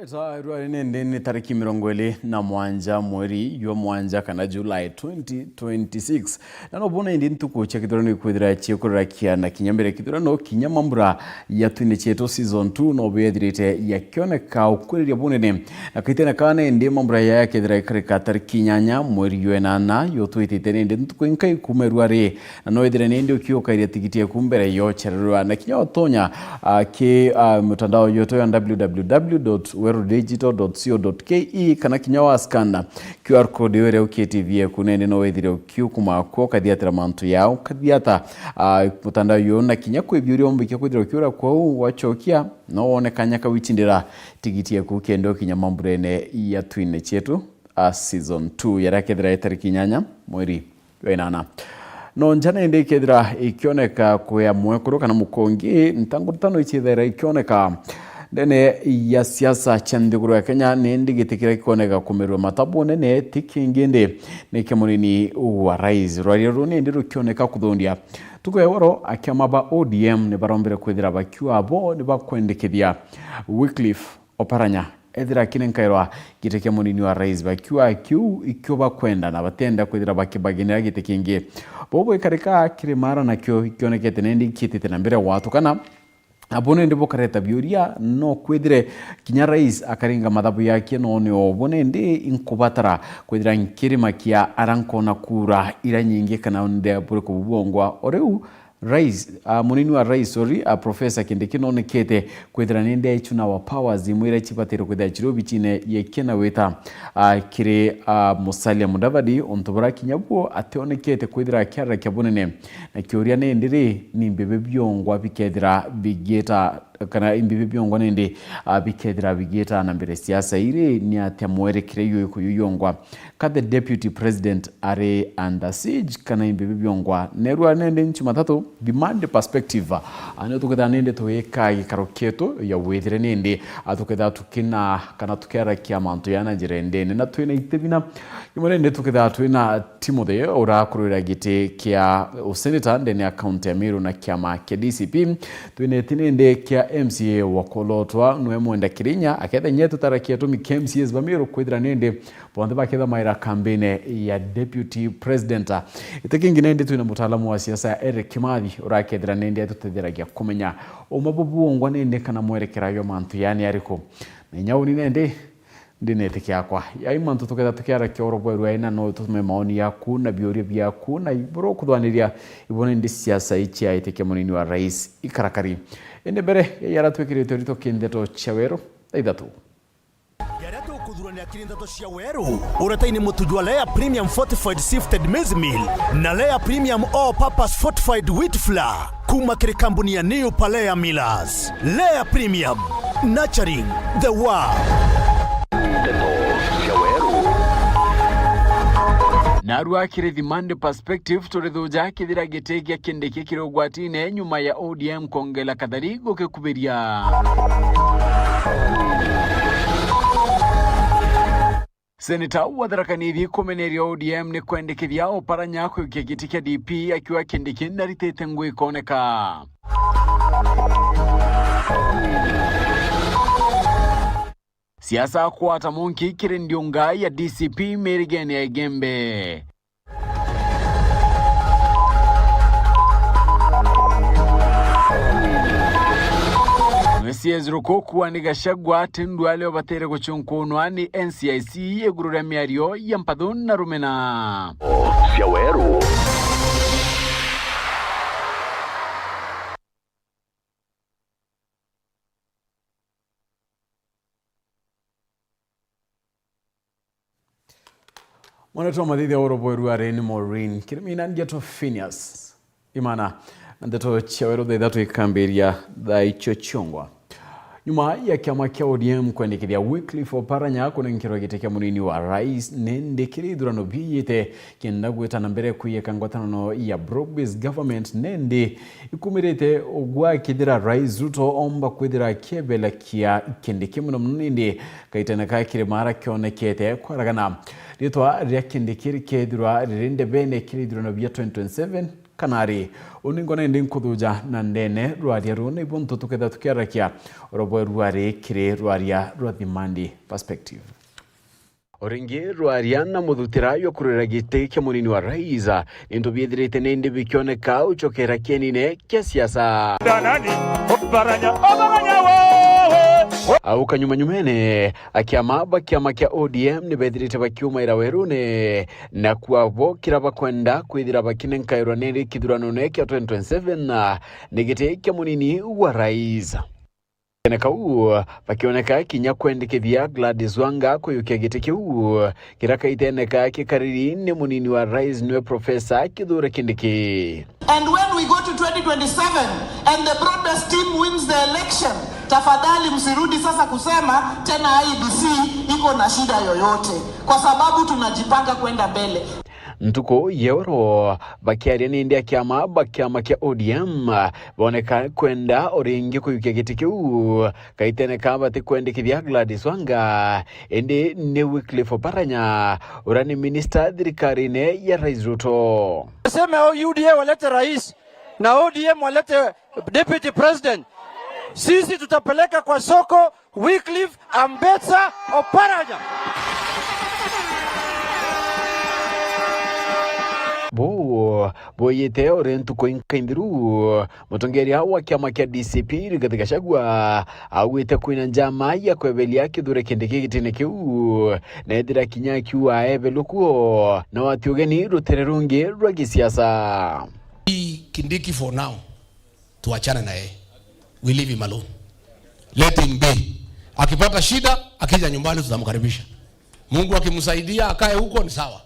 Ni tariki mirongweli na mwanja mweri yo mwanja kana July 2026 nano bona indi ntuko chekidoro ni kwidira chekura kia na kinyambere kidoro no kinyamambura ya twine cheto season 2 no bedirite ya kione ka ukwiri bonene na kitena kana indi mambura ya kidira ikarika tariki nyanya mweri yo enana yo twitite indi ntuko inkai kumeruare na no edire indi okio kairi tikitie kumbere yo chererwa na kinyo tonya ke mtandao yoto ya www.werudigital.co.ke kana kinyawa skanda QR code yore UKTV kunene no wethire ukyu kumako kathiatira mantu yao kathiata mutandao yona kinyako ebyuri ombike kwithira ukyura kwa wachokia no one kanyaka wichindira tigiti yaku kendo kinyamamburene ya twine chetu season 2 yarakethira itariki nyanya mweri wenana no njana ende kethira ikioneka kwa mwekuru kana mukongi ntangurutano ichithera ikioneka Dene ya siasa chandiguru ya Kenya nendi gitikira kikoneka kumerwa matabone ne tikingende ne kemonini wa rais rwari nendi rukioneka kuthondia tuko yoro akiamaba ODM ne barombere kwithira bakiwa abo ne bakwendekithia Wycliffe Oparanya ethira kinenkairwa giteke monini wa rais bakiwa ikyo bakwenda na batenda kwithira bakibaginira gitekinge bobo ikarika kirimara nakyo ikionekete nendi kitite na mbere watu kana abone ndipo kareta biuria no kwedire kinya rais akaringa madhabu yake no ne obone ndi inkubatara kwedira nkirima kia aranko na kura ira nyingi kana nde bure kubongwa oreu rais munini wa rais professor Kindiki no nekete kwedira nende ichuna wa powers imwira chipatero kwedira chirobi chine yekena weta kire Musalia Mudavadi ontobora kinyabuo ateonekete kwedira kyara kyabonene na kyoria ne ndire ni mbebe byongwa bikedira bigeta kana imbibi byongwa nende bikedira bigeta na mbere siasa ire ni atemwere kireyo kuyongwa ka the deputy president are under siege kana imbibi byongwa nerwa nende nchi matatu demand perspective ano tukeda nende toyeka ikaroketo ya wethire nende atukeda tukina kana tukera kia mantu yana jirende na twina itebina imone nende tukeda twina Timothy ora kurira gite kia senator ndene account ya Meru na kiama kia DCP twine tinende kia MCA wakolotwa nwemwenda Kirinya aketha nyetu tarakia tumi KMCS Bamiru kwithira nende bonde baketha maira campaign ya deputy president itekingi nende twina mutaalamu wa siasa Eric Kimathi urakethira nende tutethiragia kumenya omabubuongwa nende kana mwerekera yo mantu yani ariko na nyauni nende ndineteke yakwa ya imantu tuketha tukiara kioro bweru aina no tutume maoni yaku na biori byaku na iboro kuthwaniria ibone ndi siasa ichi aiteke munini wa rais ikarakari ende bere yara twekirite rito kindeto chawero aidatu Yarato kudhurania kirindato cia weru urataini mutujwa Lea Premium Fortified Sifted Maize Meal na Lea Premium All Purpose Fortified Wheat Flour kuma kiri kampuni ya New Palea Millers. Lea Premium, nurturing the world. Narua kire demand perspective turethuja kithira gitegia kindiki kirogwatine nyuma ya ODM kongela kadharigo kekuberia Senator Wadharakanithi kumeneria ODM ni kwendekithia Oparanya kwikia giti kia DP akiwa kindiki naritete ngui koneka siasa kwata monki kirindionga ya DCP Merigene ya Gembe Mesiezi rukoku wanigashagwa tendu wale wabatere kuchunkunwa ni NCIC egurura miario ya mpadhun na rumena Siaweru Mwanatoa madhidhi ya Oroboeru Areni Maureen Kirimina Ngeto Phineas Imana Ndeto Chiaweru Dhaidhatu Ikambiria Dhaicho Chongwa Nyuma ya kiama kia ODM kwendekithia Wycliffe Oparanya kunengirwa giteke munini wa rais nende kiri durano biyete kienda gweta na mbere kuyeka ngwatano ya broad-based government nende ikumirete ogwa kidira rais Ruto omba kwidira kebela kia kendeke muno nende kaitana ka kire mara kionekete kwaragana ritwa ria kendeke kedira rinde bene kiri durano biya 2027 kanari uningona ndi nkuthuja na ndene rwaria runa ibuntu tuketha tukiarakia orobo rwari kire rwaria rwathimandi perspective oringi rwaria na muthutira yo kurira gite kya munini wa raiza into biethirite nindi bikioneka uchokera kienine kya siasa danani obaranya au kanyumanyumene akiama bakiama kya ODM ni bethirite bakiuma irawerune na kuavokira bakwenda kwithira bakinenkairwa nindi kithurano kya 2027 nigite kya munini wa raiza Keneka pakioneka kinya kwendekithia Gladys Wanga kuyukia gite kiu kiraka iteneka kikariri ni munini wa rais niwe Professor Kithure Kindiki. And when we go to 2027 and the broadest team wins the election, tafadhali msirudi sasa kusema tena IEBC iko na shida yoyote, kwa sababu tunajipanga kwenda mbele. Ntuko yero bakiaria nindi akiama bakiama kia ODM boneka kwenda oringi kuyukia gite kiu kaiteneka bati kwendekithia Gladys Wanga ende ne Wycliffe Oparanya urani minister thirikarine ya Rais Ruto. Sema UDA walete rais na ODM walete deputy president. Sisi tutapeleka kwa soko Wycliffe Ambetsa Oparanya. Boyete orentu koinkaindiru mutongeria wa kiama kia DCP Rigathi Gachagua awite kuina njama ya kwebelia Kithure Kindiki gitine kiu na ethira kinya kiu aebelukuo na watiugeni rutererungi rwa gisiasa. Kindiki for now tuachane na yeye, we leave him alone, let him be. Akipata shida akija nyumbani tutamkaribisha, Mungu akimsaidia akae huko ni sawa.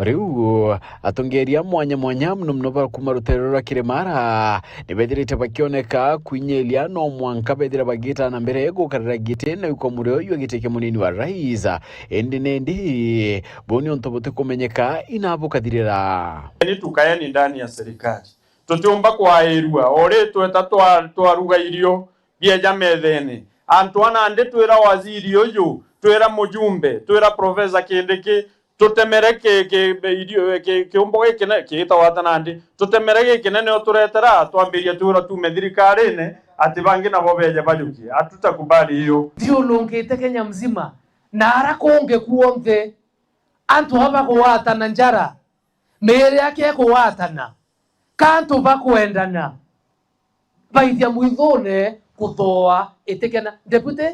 Riu atongeria mwanya mno kuma ruterero rwa Kiremara nibethirite bakioneka kwinyelia no mwanka bethira bagita na mbere gukarira gite na uko murio yo giteke munini wa raiza endi nendi boni ontobote kumenyeka inabukathirira ni tukayani ndani ya serikali tutumba kwairua oretwe twaruga irio bieja methene Antoine ande twira waziri uyu twira mujumbe twira Professor Kindiki tutemereke ke umboge kene kita watanandi tutemereke kinene oturetera twambiria tura tume thirikarine ati bangi nabo beje bajuki atutakubali hiyo ndio longete Kenya mzima na harakonge kuonthe antu haba kuwatana njara mere yake kuwatana kantu bakwendana baithia muithone kuthoa etekena deputy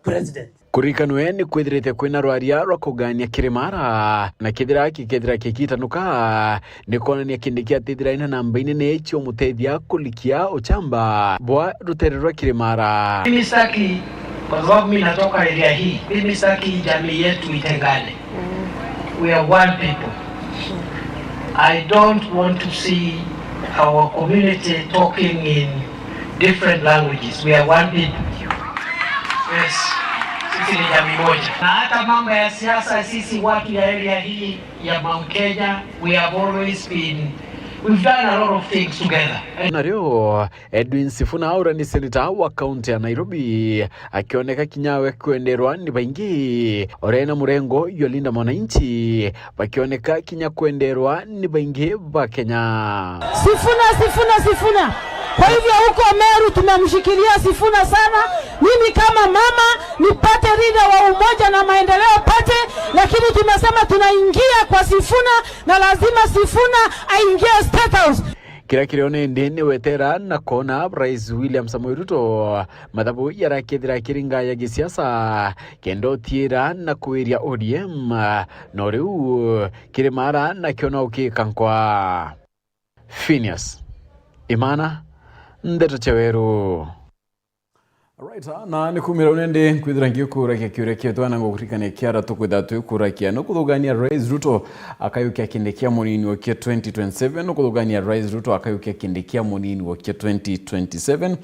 president Kurikanwe ni kwithirite kwina rwaria rwa kugania Kiremara na kithira kikitanuka ni konania Kindiki atithira ina namba inene chio mutethia kulikia uchamba bwa rutere rwa Kiremara. Mimi sitaki kwa sababu mimi natoka area hii. Mimi sitaki jamii yetu itengane. We are one people. I don't want to see our community talking in different languages. We are one people. Yes. Sisi ni jamii moja. Na hata mambo ya siasa sisi watu ya area hii ya Mount Kenya, we have always been, we've done a lot of things together. Nario Edwin Sifuna ura ni senator wa kaunti ya Nairobi akioneka kinyawe kwenderwa ni baingi orena murengo yolinda mwananchi bakioneka kinya kwenderwa ni baingi ba Kenya. Sifuna. Kwa hivyo huko Meru tumemshikilia Sifuna sana. Mimi kama mama nipate ridha wa umoja na maendeleo pate, lakini tumesema tunaingia kwa Sifuna na lazima Sifuna aingie State House. Kira kirione ndene wetera na kona Rais William Samoei Ruto mathabu yarakethira kiringa ya gisiasa kendo tira na kuiria ODM no riu Kiremara na kiona ukikankwa. Phineas Imana Ndeto Cheweru. Right, na nikumira unende kwithira ngikura kiure kietu ana ngurikane kiara tukwitha tukura kia no kuthugania Rais Ruto akayukia kindikia munini wa 2027 no kuthugania Rais Ruto akayukia kindikia munini wa 2027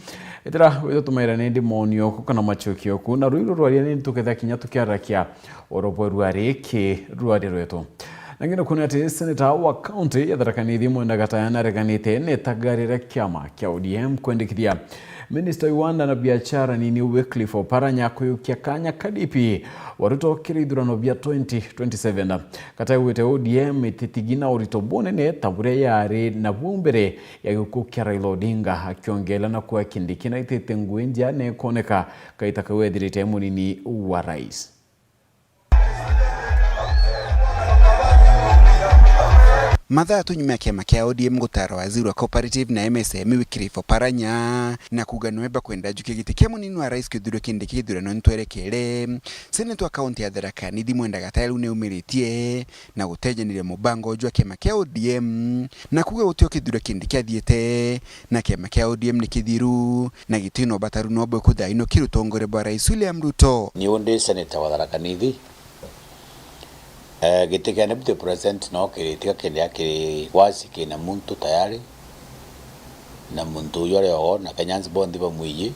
etira wezo tumaira nendi monio kana machokio kuna ruiru rwaria nendi tuketha kinya tukiara kia orobo rwari ki rwari rwetu Nangino kuna ati seneta wa county ya Tharaka Nithi Mwenda Gatayana reganite netagarira kiama kia ODM kwendikithia Minister Iwanda na biashara nini Wycliffe Oparanya kuyukia kanya kadipi waruto kiri ithurano bia 2027 Gatayu wite ODM ititigina urito bonene tabure yari na bumbere ya gukukia Raila Odinga akiongela na kuwa kindikina itete nguenja ne koneka kaitaka wethirite munini wa rais. Mathaa tunyuma ya kiama kia ODM gutara waziri wa cooperative na MSME Wycliffe Oparanya na kuganweba kwenda jukia giti kia munini wa rais kithurano kindiki githurano ntwerekere seneta wa kaunti ya Tharaka Nithi Mwenda Gatayana neumiritie na gutejanire mubango jwa kiama kia ODM na kuga gutio kithurano kindiki athiete na kiama kia ODM ni kithiru na gitino bataru no bwe kuthaino kirutongore bwa rais William Ruto. Ni onde seneta wa Tharaka Nithi gitega deputy president no kiritika kende yake wasi kina muntu tayari na muntu yore o na kanyanzi bondi ba muyi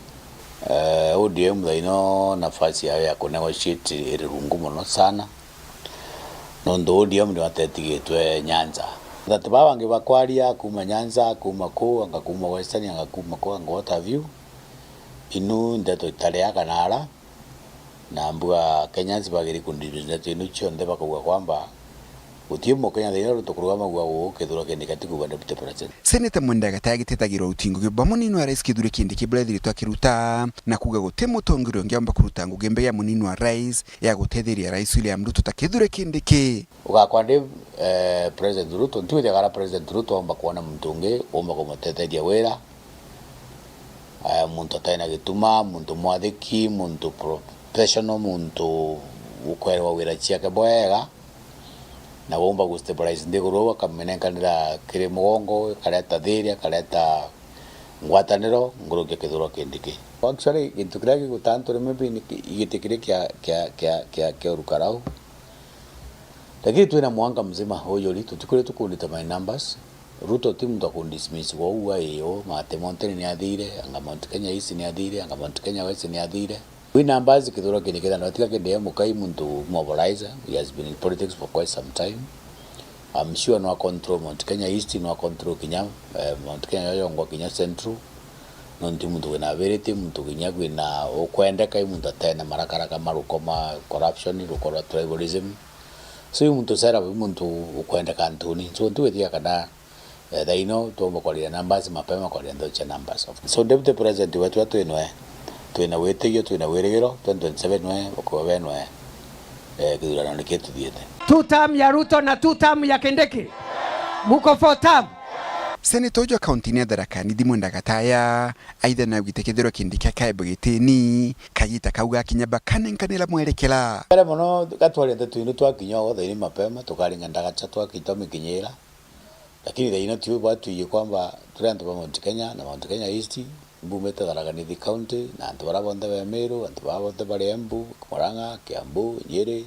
ODM ino nafasi ya kunegotiate irungu muno sana nondo ODM ndi watetigitwe Nyanza that babange bakwaria kuma Nyanza kuma ko anga kuma Western anga kuma ko anga Waterview inu ndato itarea kanara na mbua Kenyanzi bagiri kundibizina tinu chonde bakugwa kwamba utimo Kenya thina rutokurugama gwa kithuro kendikati kuba deputy president. Seneta Mwenda Gatayana gitetagira utingo gibwa munini wa rais kithuro kindiki blethiritwe akiruta na kuga guti mutongiro ngiamba kuruta ngugembe ya munini wa rais ya gutetheria rais William Ruto ta kithuro kindiki ugakwande president Ruto ntiwe gara president Ruto amba kuona mtunge omba kumutetheria wera muntu taina gituma muntu mwathiki muntu professional muntu ukwerwa wira chiake boega na bomba gustabilize ndigoro kamenenkanira kire mugongo kareta thiria kareta ngwataniro nguruke kithuro kindiki actually intukragi gutanto maybe igitikire kia urukarau lakini tuena mwanga mzima hoyo litu tukure tukundita my numbers Ruto timu ndakundismiss wa uwa iyo mate Mountain ni athire anga Mount Kenya East ni athire anga Mount Kenya West ni athire we numbers kithuro kindikira na tika kende mukai muntu mobilizer. He has been in politics for quite some time. I'm sure no control Mount Kenya East no control Kenya Mount Kenya yongo Kenya Central no ndi muntu wena verity muntu Kenya kwina okwenda kai muntu atena marakara marukoma corruption rukora tribalism so muntu sera muntu ukwenda kantuni so ntu wetia kada they know to mkolia numbers mapema kwa ndocha numbers of so deputy president wetu tuenwe tuena weteyo tuena weregero 2027 we okovenwe kidurano niketu diete 2 term ya Ruto na 2 term ya Kindiki muko 4 term. Seneta wa kaunti ya Tharaka Nithi Mwenda Gatayana aidha na gwitekethero kindiki akaebugitini kagita kauga kinyaba kanenkanira mwerekera pere mono gatwale ndetu twa kinyo thaini mapema tukaringa ndagacha twa kitome kinyira lakini thaino tiu watu yi kwamba turenda pa Mount Kenya na Mount Kenya East mbumete Tharaka Nithi County na antu barabonde ba Meru antu barabonde ba Embu Murang'a Kiambu Nyeri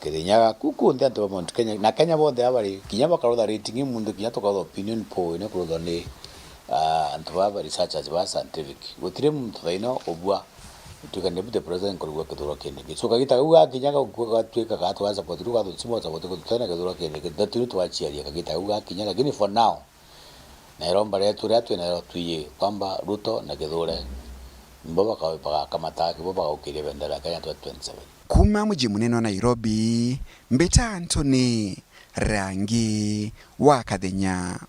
Kirinyaga kuku ndi antu ba Mount Kenya na Kenya bonde abari kinyaba karotha rating mundu kinya toka opinion poll ne kurotha ni antu ba researchers ba scientific gutire muntu thaino obwa tukane deputy president kurugwa kithuro kindiki so kagita uga kinyaga gwatwika gatwa support ruga thutsimo support kutana kithuro kindiki ndatu twachiaria kagita uga kinyaga lakini for now nairomba letu na tuiye kwamba Ruto na Kithure mboba kawe kamata kiboba ukire bendera Kenya 2027 kuma mji munene wa Nairobi Mbeta Anthony Rangi wa Kathenya.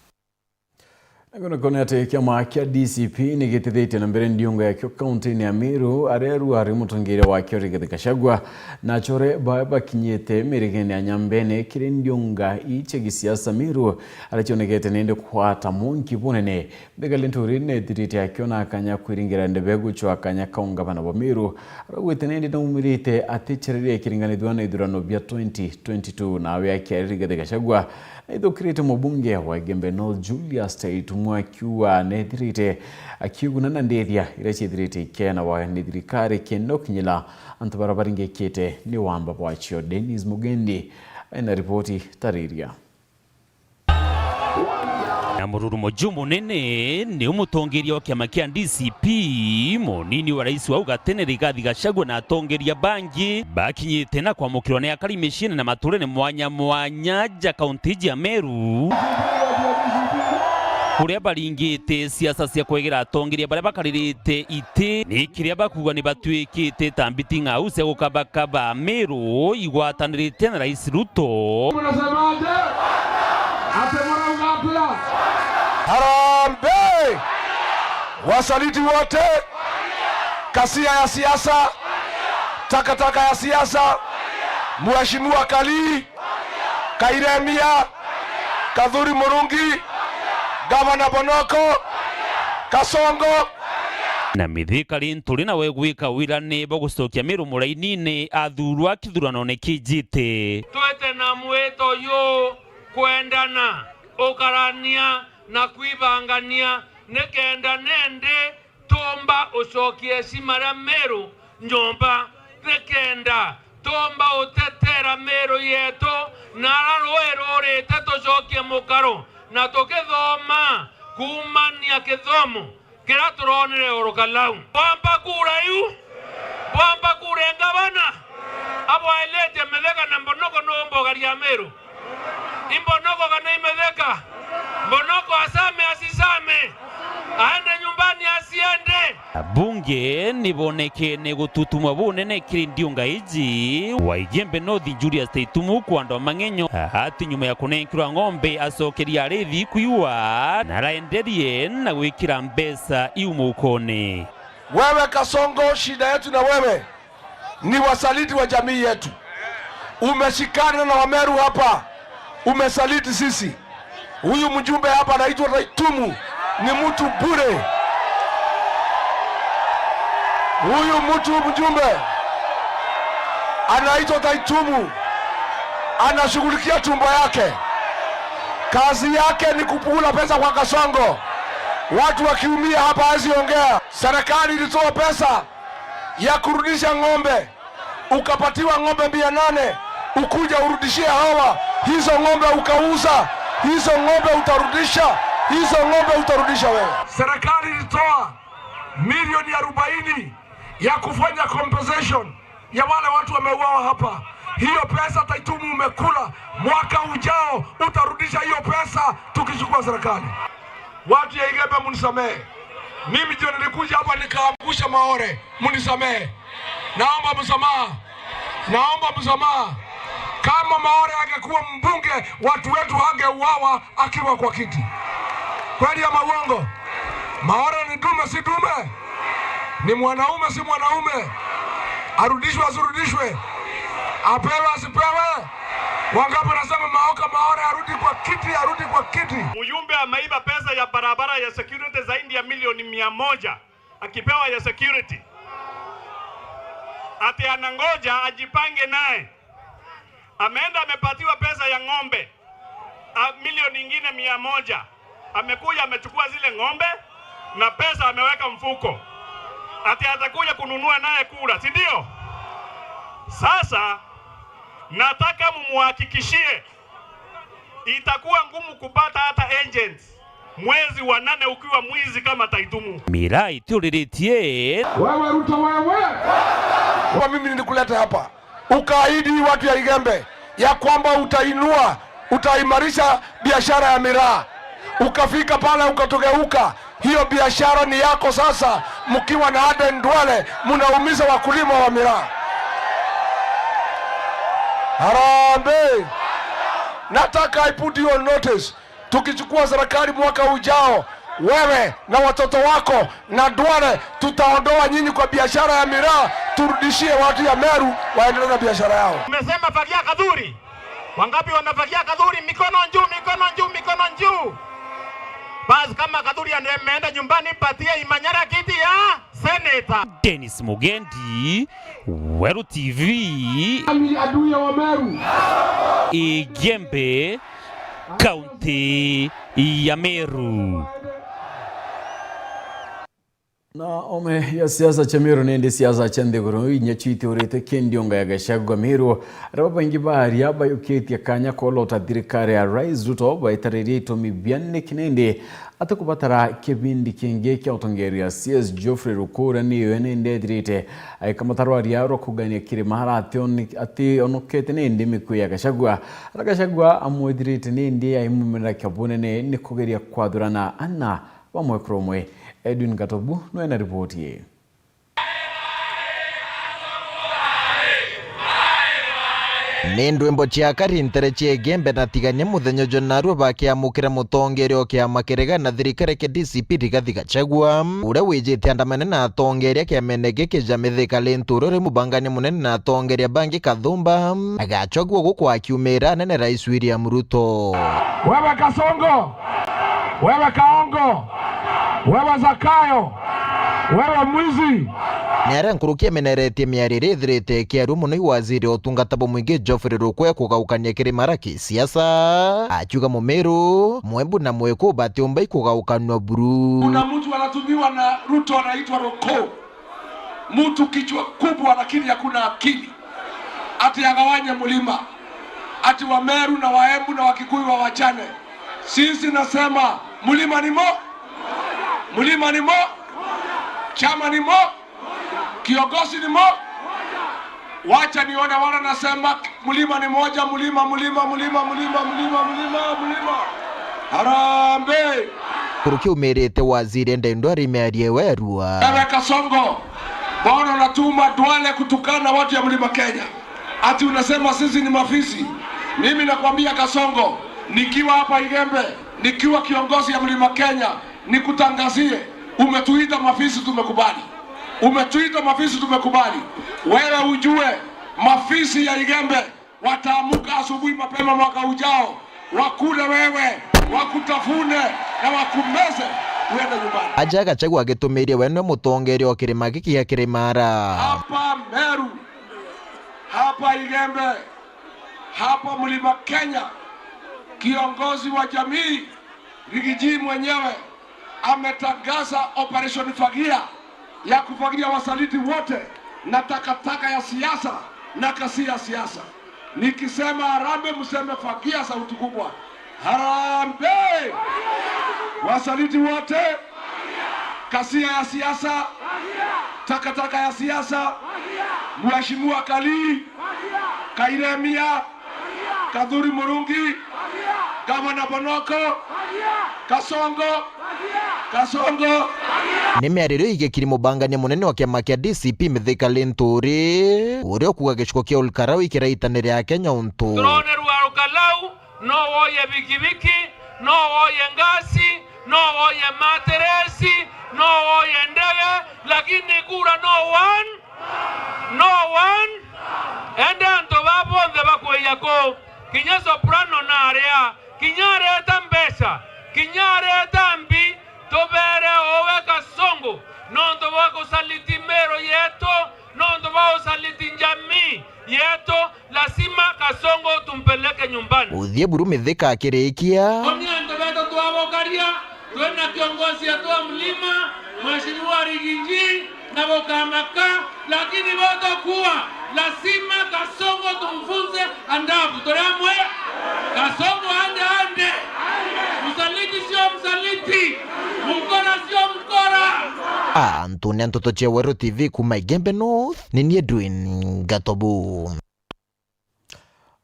Nagona konete kiama kia DCP ni gitithite na mbere ndiongo ya kyo county ni Amiru areru ari mutongire wa kyo Rigathi Gachagua na chore baba kinyete mirigene anyambene kire ndionga iche gisiasa Miru arachonegete nende kwata munki bunene begalenturi ne dirite akyo na akanya kwiringira ndebegu cho akanya kaunga bana bo Miru aragwete nende na umirite aticherere kiringanidwa na idurano bya 2022 na awe ya Rigathi Gachagua Ido kirete mubunge wa Gembe North Julius Taitumwa akiwa nedirite akiuguna na ndethia irachidirite kena wa nedirikare keno kinyila antubarabaringe kete ni wamba bwachio Dennis Mugendi ina ripoti tariria. na mururumo munene ni umutongeria wa kiama kia DCP munini wa rais wa Ugatene Rigathi Gachagua na atongeria bangi bakinyite na kwamukirwa ni akari meshine na maturene mwanya mwanya ja kaunti ya Meru kuria baringite siasa cia kwegera atongeria baria bakaririte ite ni kiria bakuga ni batwikite tambiti ng'au cia gukabakaba Meru igwatanirite na rais Ruto. Harambee! Wasaliti wote, kasia ya siasa, takataka ya siasa, Mheshimiwa Kali, Kairemia, Kadhuri Murungi, Gavana Bonoko, Kasongo na mithikari nturi na wegwika wirane bogustokia Meru murainine athurwa kithurano ne kijite twete na mweto yo kwendana ukarania na kwibangania nekenda nende tomba ucokie cimara Meru nyomba nekenda tomba utetera Meru yeto nara rwero rete tucokie mukaro na tukithoma kumania kithomo kira turonire urukalau bamba kura yu bamba kura ngabana abo ailete medeka na mbonoko no mbogaria Meru imbonoko kana imedeka mbonoko asame asisame aende nyumbani asiende. Bunge niboneke ne gututumwa bunene kirindiunga iji wa Igembe North Julius Taitumu kwando mangenyo hati nyuma ya kunenkirwa ng'ombe acokeria arithi kuiwa na raenderie na gwikira mbesa iumukone. Wewe Kasongo, shida yetu na wewe ni wasaliti wa jamii yetu. Umeshikana na Wameru hapa, umesaliti sisi. Huyu mjumbe hapa anaitwa Taitumu ni mtu bure. Huyu mtu mjumbe anaitwa Taitumu anashughulikia tumbo yake. Kazi yake ni kupula pesa kwa Kasongo. Watu wakiumia hapa haziongea. Serikali ilitoa pesa ya kurudisha ng'ombe, ukapatiwa ng'ombe 800, ukuja urudishie hawa. Hizo ng'ombe ukauza, hizo ng'ombe utarudisha, hizo ng'ombe utarudisha wewe. Serikali ilitoa milioni 40 ya kufanya compensation ya wale watu wameuawa hapa. Hiyo pesa Taitumu umekula, mwaka ujao utarudisha hiyo pesa tukichukua serikali. Watu ya Igembe munisamehe. Mimi ndio nilikuja hapa nikaangusha Maore, munisamehe. Naomba msamaha. Naomba msamaha. Kama Maore angekuwa mbunge, watu wetu hangeuawa akiwa kwa kiti. Kweli ama uongo? Maore ni dume si dume? Ni mwanaume si mwanaume? Arudishwe asirudishwe? Apewe asipewe? Wangapi nasema Maore arudi kwa kiti, arudi kwa kiti. Mjumbe ameiba pesa ya barabara ya security zaidi ya milioni 100 akipewa ya security. Ati anangoja ajipange naye. Ameenda amepatiwa pesa ya ng'ombe milioni nyingine 100. Amekuja amechukua zile ng'ombe na pesa ameweka mfuko. Ati atakuja kununua naye kura, si ndio? Sasa nataka mumuhakikishie itakuwa ngumu kupata hata agents mwezi wa 8 ukiwa mwizi kama Taitumu. Mirai tuliritie wewe Ruto wewe. Kwa mimi nilikuleta hapa ukaahidi watu ya Igembe ya kwamba utainua, utaimarisha biashara ya miraa. Ukafika pale ukatogeuka. Hiyo biashara ni yako sasa. Mkiwa na Aden Duale mnaumiza wakulima wa miraa. Harambee! Nataka I put you on notice. Tukichukua serikali mwaka ujao, wewe na watoto wako na Duale tutaondoa nyinyi kwa biashara ya miraa, turudishie watu ya Meru waendelee na biashara yao. Umesema fagia Kadhuri. Wangapi wamefagia Kadhuri? Mikono juu, mikono juu, mikono juu. Basi kama Kadhuri ameenda nyumbani, patie Imanyara kiti ya senator. Dennis Mugendi, Weru TV. Adui wa Meru. Igembe, kaunti ya Meru. Na ome ya siasa cha Meru nende siasa cha Ndegoro inyachiti urete kendionga ya Gachagua Meru araba ingibari yaba yuketi akanya kolota thirikari ya Rais Ruto baitarire itomi bianne kinende atakubatara kebindi kenge kya utongeria CS Geoffrey Rukura niyo nende dirite aikamataro ariaro kugania kirimara ati onokete nende miku ya Gachagua Gachagua amwedirite nende aimumira kabone ne kugeria kwadurana anna wamwe kromwe Edwin Gatobu nwena ripoti ye. Nindwimbo cia karintere cie gembe na tiganya muthenyo jonaru bakiamukira mutongerio kia makerega na thirikari ke DCP Rigathi Gachagua uria wijite andamane na atongeria kia menege kijamithika lenturo ri mubangani munene na atongeria bangi Kathumba Gachagua guku akiumira nene Rais William Ruto. Wewe Kasongo, wewe Kaongo, wewe Zakayo, wewe mwizi. Niara nkurukia meneretie miarire thirite kiaru muno waziri otungata bomwingi Geoffrey Rukwe kugaukania kirimara kisiasa achuga Mumeru Mwembu na Mweko batiomba ikugaukanwa buru. Kuna mtu anatumiwa na Ruto anaitwa Roko, mtu kichwa kubwa lakini hakuna akili, ati agawanye mlima, ati Wameru na Waembu na Wakikuyu wawachane. Sisi nasema mlima ni mo, mlima ni mo, chama ni mo, kiongozi ni mo. Wacha nione wala nasema mlima ni moja, mlima. Harambe. Kuruki umerete waziri ndendo arimearie werua. Ewe Kasongo, mbona unatuma Duale kutukana watu ya mlima Kenya? Ati unasema sisi ni mafisi. Mimi nakwambia Kasongo, nikiwa hapa Igembe, nikiwa kiongozi ya mlima Kenya, nikutangazie, umetuita mafisi tumekubali. Umetuita mafisi tumekubali. Wewe ujue mafisi ya Igembe wataamuka asubuhi mapema mwaka ujao, wakule wewe, wakutafune na wakumeze uende nyumbani. Aja Gachagua agitumiria wenwe mutongerio kirima giki ya kirimara. Hapa Meru, hapa Igembe, hapa mlima Kenya, kiongozi wa jamii Rigiji mwenyewe ametangaza operation Fagia ya kufagia wasaliti wote na takataka ya siasa na kasi ya siasa. Nikisema harambe mseme Fagia sauti kubwa. Harambe! Wasaliti wote, kasia ya siasa, takataka ya siasa, Mheshimiwa Kali, Kairemia, Kadhuri Murungi, Gavana Bonoko, Kasongo. Nimearire igekiri mubangania munene wa kiama kia DCP Mithika Lenturi uria kuga gicuko kia Olkarau ikiraitanire ya Kenya untu. Drone rwa Olkarau no woye bikibiki, no woye ngasi, no woye materesi, no woye ndege, lakini kura no one. Ende anto babonde bakweyako kinya soprano na area kinyare tambesa kinyare tambi tobere owe Kasongo nondo wako saliti Meru yeto nondo wako saliti jamii yeto lazima Kasongo tumpeleke nyumbani. Uthie buru Mithika akirikia Oniando beto tuabokaria tuena kiongozi ya tuwa mlima Mheshimiwa Rigiji na Bokamaka, lakini wote kuwa lazima Kasongo tumfunze andabu toramwe Kasongo ande msaliti sio msaliti, mkora sio mkora. Antonia Ntoto Cheweru TV kuma Igembe North ni Edwin Gatobu.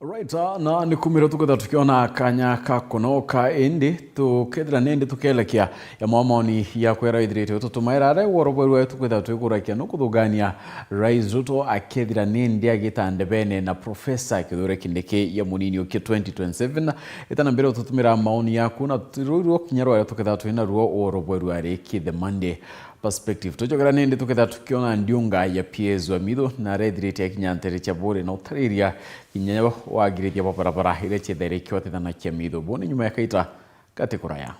Right, na nikumira tuketha tukiona kanya kakonoka indi tukethira nindi tukelekia ya maoni ya kwera ithirite tutumaira are worobwerwe tuketha twikurakia no kuthugania Rais Ruto akethira nindi agitande bene na Professor Kithure Kindiki ya munini okie 2027 itana mbere tutumira maoni yaku na ruo kinyarwa ya tuketha twina ruo worobwerwe are ki the Monday perspective tujogera nindi tuketha tukiona ndiunga ya PS wa mitho na redrite ya kinyantere cha bore na utariria kinyanya wa girithia barabara ile chethere kyote na kia mitho bone nyuma ya kaita katekuraya.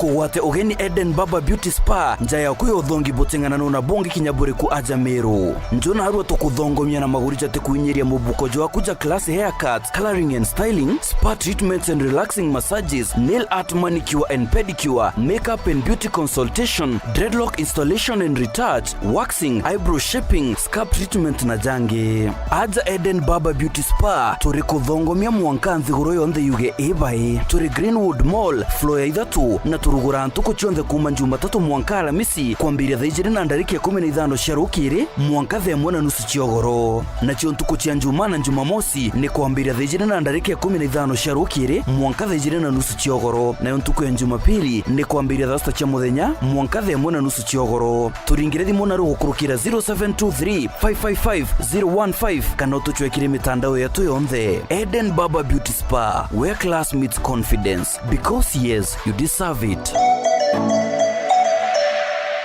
kugwate ugeni Eden Baba Beauty Spa njaya kuyo thongi botengana na bongi kinyabure ku aja Meru njona arwa to kuthongomia na maguricha te kuinyiria mubuko jwa kuja class haircuts, coloring and styling, spa treatments and relaxing massages, nail art, manicure and pedicure, makeup and beauty consultation, dreadlock installation and retouch, waxing, eyebrow shaping, scalp treatment na jange. Aja Eden Baba Beauty Spa turi kuthongomia mwankanthi goro yonthe yuge ebae turi Greenwood Mall floor ya ithatu na turugura ntuko chionthe kuma Jumatatu mwanka Alamisi kwambiria thaijiri na ndariki ya 15 cia rukiri mwanka the mwana nusu ciogoro na cio ntuko cia Njuma na Jumamosi ni kwambiria thaijiri na ndariki ya 15 cia rukiri mwanka thaijiri na nusu ciogoro na ntuko ya Jumapili ni kwambiria thasta cia muthenya mwanka the mwana nusu ciogoro turingire thimu na rugukurukira 0723 555 015 kana tuchwekire mitandao yetu yonthe. Eden Baba Beauty Spa, where class meets confidence, because yes, you deserve it.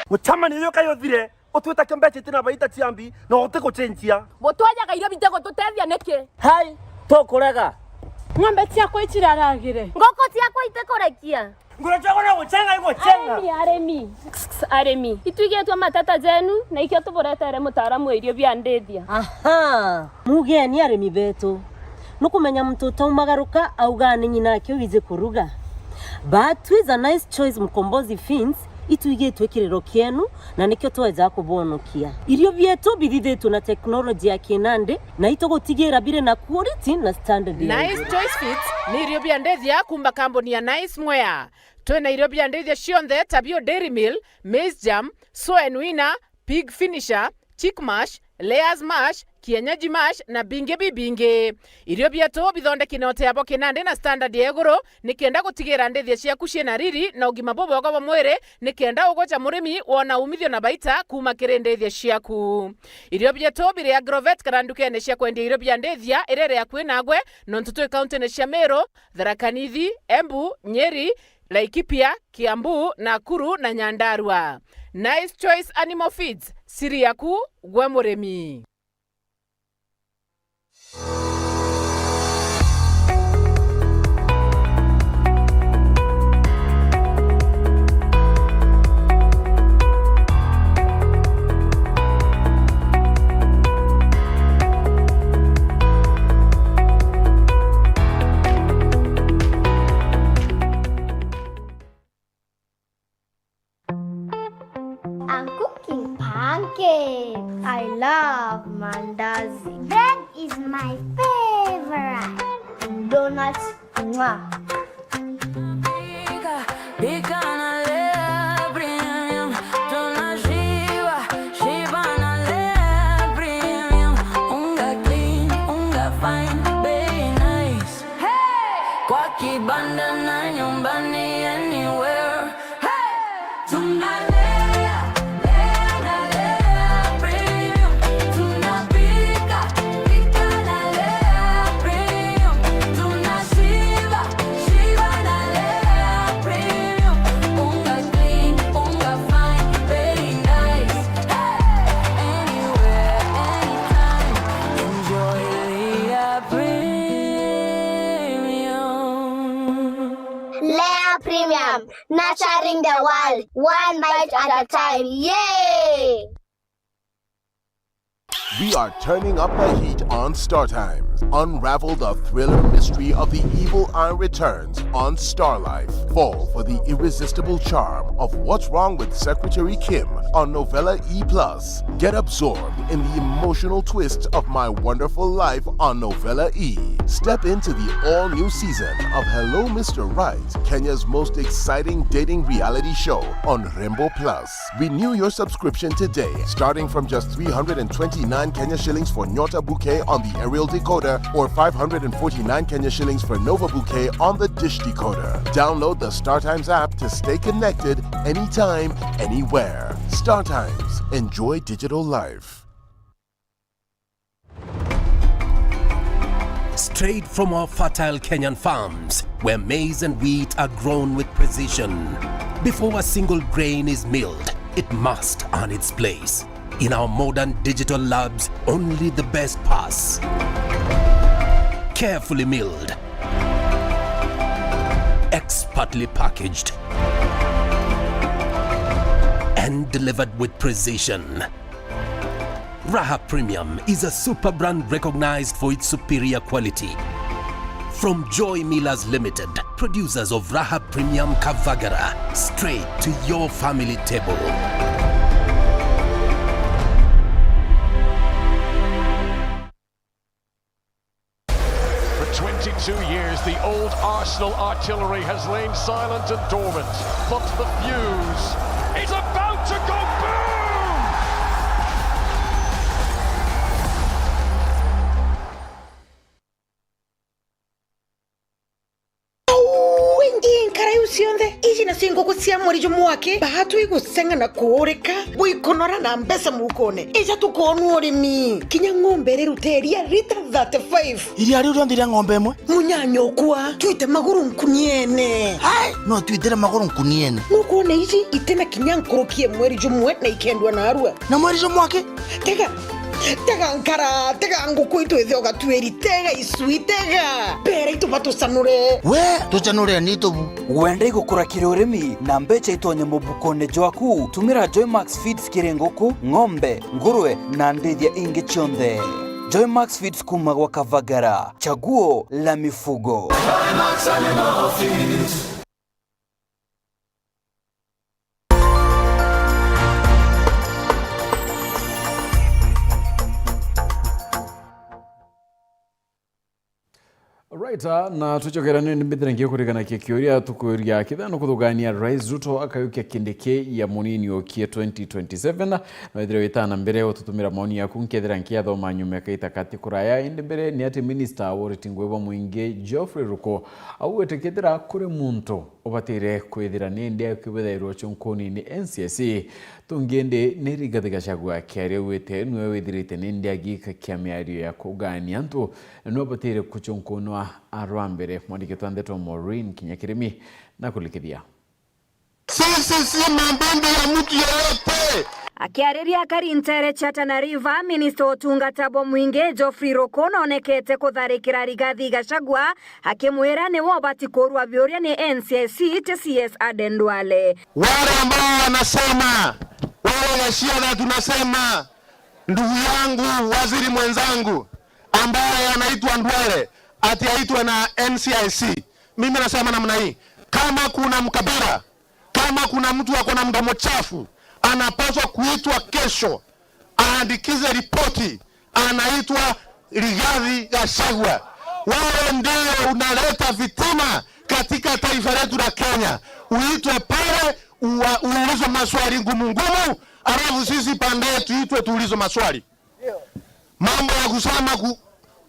Muchama niyo kayo thire otweta kembeche tina baita tiambi no oteko chenchia botwaja gairo bitego tutethia neke hai tokorega ng'ombe ciakwa itiraragire ngoko ciakwa itekorekia ngura chago na guchenga iko chenga aremi ituigetwa matata jenu na ikio tuboretere mutaramu irio bya ndethia aha mugeni aremi betu nukumenya mtoto umagaruka augane nyina kyo wize kuruga but with a nice choice mkombozi fins ituigetwe kirero kienu na nikyo tweza kubonokia irio byetu bidithetwo na teknolojia ya kinande na itogotigera bire na quality na standard. Nice Choice Fits ni irio bya ndethia kumba kamboni ya Nice Mwea twena irio bya ndethia cionthe tabio Dairy Mill, Maize Jam, Soy Winner, Pig Finisher, Chick Mash, Layers Mash, Kienyeji Mash na binge bibinge. Irio byetu bithondeki na otebo kinande na standard ya iguru nikienda gutigira ndethia ciaku ciena riri na ugima bobogo wa mwire nikienda ugocha murimi wona umithio na baita kuma kire ndethia ciaku. Irio byetu bire Agrovet karandukene cia kwendia irio bya ndethia irere ya kwinagwe no ntutu county ne cia Meru, Tharaka Nithi, Embu, Nyeri, Laikipia, Kiambu, Nakuru na Nyandarua. Nice Choice Animal Feeds, siri yaku gwe murimi. I'm cooking pancakes. I love mandazi. Bread is my favorite. Donuts, mwah. Nurturing the world, one bite at a time. Yay! We are turning up the heat on Star Times. Unravel the thriller mystery of the evil eye returns on Star Life. Fall for the irresistible charm of What's Wrong with Secretary Kim on Novella E+. Get absorbed in the emotional twist of My Wonderful Life on Novella E. Step into the all-new season of Hello Mr. Right, Kenya's most exciting dating reality show on Rainbow Plus. Renew your subscription today, starting from just 329 Kenya shillings for Nyota Bouquet on the aerial decoder or 549 Kenya shillings for Nova Bouquet on the dish decoder. Download the StarTimes app to stay connected anytime, anywhere. StarTimes. Enjoy digital life. Straight from our fertile Kenyan farms, where maize and wheat are grown with precision. Before a single grain is milled, it must earn its place. In our modern digital labs, only the best pass. Carefully milled, expertly packaged, and delivered with precision. Raha Premium is a super brand recognized for its superior quality. From Joy Millers Limited, producers of Raha Premium Kavagara, straight to your family table. For 22 years, the old Arsenal artillery has lain silent and dormant, but the fuse is about to go boom! Sionde ijina singo kusia mwari mwake bahatu igusenga na kuoreka buikonora na mbesa mukone eja tukonu orimi kinya ngombe reruteria lita 35 iri ari urondira ngombe mwe munyanyo kwa tuite maguru nkuniene hai no tuite maguru nkuniene nukone iji itena kinya nkorokie mwari jumwe na ikendwa na arua na mwari jumwake tega nkara tega ngukuito ethoga tueri tega isui tega pera itubato sanure we tuchanure nito wende gukura kirurimi na mbecha itonye mubukone jwaku tumira Joymax Feeds kirengoku ng'ombe nguruwe na ndithia ingi chonde. Joymax Feeds kuma kwa Kavagara, chaguo la mifugo. Joymax Animal Feeds. Right, na tuchokera nini mbithira ngiye kurigana kikioria tukuria kithano kuthugania Rais Ruto akayukia kindike ya munini okie 2027 na wethira witana mbere ututumira maoni yaku nkethira nkiatho manyume kaita kati kuraya indi mbere ni ati minister woritingwebwa muinge Geoffrey Ruko auwete kethira kuri muntu obatire kwithira ninde kwibethairwo chunkoni ni NCSE tungende nerigathi Gachagua kiaria wete nwe withirite ninde agika kiamiario ya kugania ntu no batire kuchunkunwa arwambere mwandikitwa ndeto Maureen Kinyakirimi na kulikithia. Sisi si mambembe ya mtu yoyote. Akiariria Karintere Chatana River, Minister Otungata Muinge Geoffrey Ruko onekete kutharikira Rigathi Gachagua akimwira ni wobati korwa vyoria ni NCSE TCS Aden Duale. Wale ambao wanasema wale Gachagua tunasema ndugu yangu waziri mwenzangu ambaye anaitwa Ndwele ati aitwe na NCIC. Mimi nasema namna hii, kama kuna mkabara, kama kuna mtu wako na mdomo chafu, anapaswa kuitwa kesho, aandikize ripoti, anaitwa Rigathi Gachagua. Wao ndio unaleta vitina katika taifa letu la Kenya. Uitwe pale, uulizwe maswali ngumu, alafu sisi pande tuitwe tuulizwe maswali. Mambo ya kusema